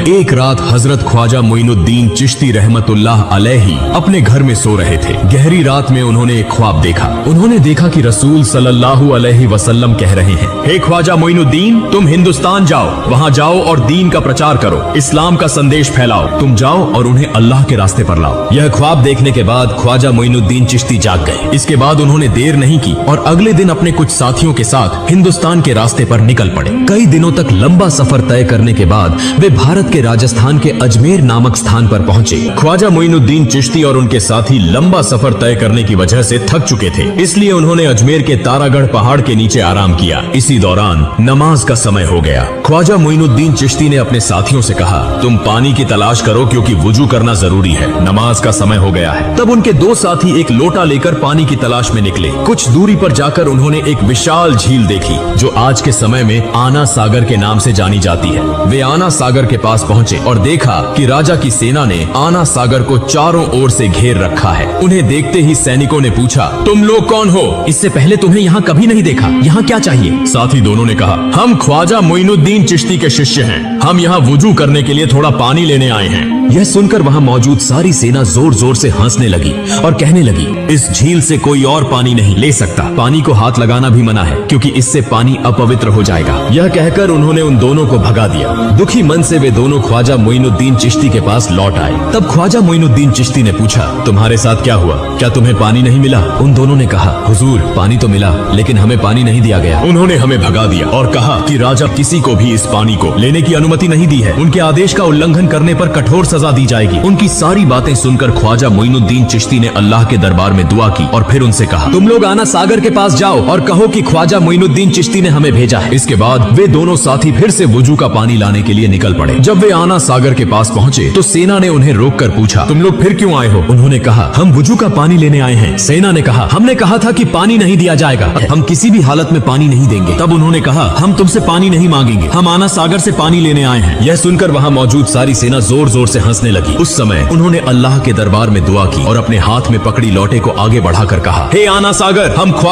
एक रात हजरत ख्वाजा मोइनुद्दीन चिश्ती रहमतुल्लाह अलैहि अपने घर में सो रहे थे। गहरी रात में उन्होंने एक ख्वाब देखा। उन्होंने देखा कि रसूल सल्लल्लाहु अलैहि वसल्लम कह रहे हैं, हे ख्वाजा मोइनुद्दीन, तुम हिंदुस्तान जाओ, वहाँ जाओ और दीन का प्रचार करो, इस्लाम का संदेश फैलाओ। तुम जाओ और उन्हें अल्लाह के रास्ते पर लाओ। यह ख्वाब देखने के बाद ख्वाजा मोइनुद्दीन चिश्ती जाग गए। इसके बाद उन्होंने देर नहीं की और अगले दिन अपने कुछ साथियों के साथ हिंदुस्तान के रास्ते पर निकल पड़े। कई दिनों तक लंबा सफर तय करने के बाद वे भारत के राजस्थान के अजमेर नामक स्थान पर पहुंचे। ख्वाजा मोइनुद्दीन चिश्ती और उनके साथी लंबा सफर तय करने की वजह से थक चुके थे, इसलिए उन्होंने अजमेर के तारागढ़ पहाड़ के नीचे आराम किया। इसी दौरान नमाज का समय हो गया। ख्वाजा मोइनुद्दीन चिश्ती ने अपने साथियों से कहा, तुम पानी की तलाश करो क्योंकि वुजू करना जरूरी है, नमाज का समय हो गया है। तब उनके दो साथी एक लोटा लेकर पानी की तलाश में निकले। कुछ दूरी पर जाकर उन्होंने एक विशाल झील देखी जो आज के समय में आना सागर के नाम से जानी जाती है। वे आना सागर के पास पहुंचे और देखा कि राजा की सेना ने आना सागर को चारों ओर से घेर रखा है। उन्हें देखते ही सैनिकों ने पूछा, तुम लोग कौन हो? इससे पहले तुम्हें यहाँ कभी नहीं देखा, यहाँ क्या चाहिए? साथी दोनों ने कहा, हम ख्वाजा मोइनुद्दीन चिश्ती के शिष्य हैं, हम यहाँ वुजू करने के लिए थोड़ा पानी लेने आए हैं। यह सुनकर वहाँ मौजूद सारी सेना जोर जोर से हंसने लगी और कहने लगी, इस झील से कोई और पानी नहीं ले सकता, पानी को हाथ लगाना भी मना है क्योंकि इससे पानी अपवित्र हो जाएगा। यह कहकर उन्होंने उन दोनों को भगा दिया। दुखी मन से वे दोनों ख्वाजा मोइनुद्दीन चिश्ती के पास लौट आए। तब ख्वाजा मोइनुद्दीन चिश्ती ने पूछा, तुम्हारे साथ क्या हुआ? क्या तुम्हें पानी नहीं मिला? उन दोनों ने कहा, हुजूर, पानी तो मिला लेकिन हमें पानी नहीं दिया गया। उन्होंने हमें भगा दिया और कहा कि राजा किसी को भी इस पानी को लेने की अनुमति नहीं दी है, उनके आदेश का उल्लंघन करने पर कठोर सजा दी जाएगी। उनकी सारी बातें सुनकर ख्वाजा मोइनुद्दीन चिश्ती ने अल्लाह के दरबार में दुआ की और फिर उनसे कहा, तुम लोग आना सागर के पास जाओ और कहो कि ख्वाजा मोइनुद्दीन चिश्ती ने हमें भेजा है। इसके बाद वे दोनों साथी फिर से वुजू का पानी लाने के लिए निकल पड़े। जब वे आना सागर के पास पहुंचे तो सेना ने उन्हें रोककर पूछा, तुम लोग फिर क्यों आए हो? उन्होंने कहा, हम वुजू का पानी लेने आए हैं। सेना ने कहा, हमने कहा था कि पानी नहीं दिया जाएगा, हम किसी भी हालत में पानी नहीं देंगे। तब उन्होंने कहा, हम तुमसे पानी नहीं मांगेंगे, हम आना सागर से पानी लेने आए हैं। यह सुनकर वहाँ मौजूद सारी सेना जोर जोर से हंसने लगी। उस समय उन्होंने अल्लाह के दरबार में दुआ की और अपने हाथ में पकड़ी लोटे को आगे बढ़ाकर कहा, हे आना सागर, हम ख्वाजा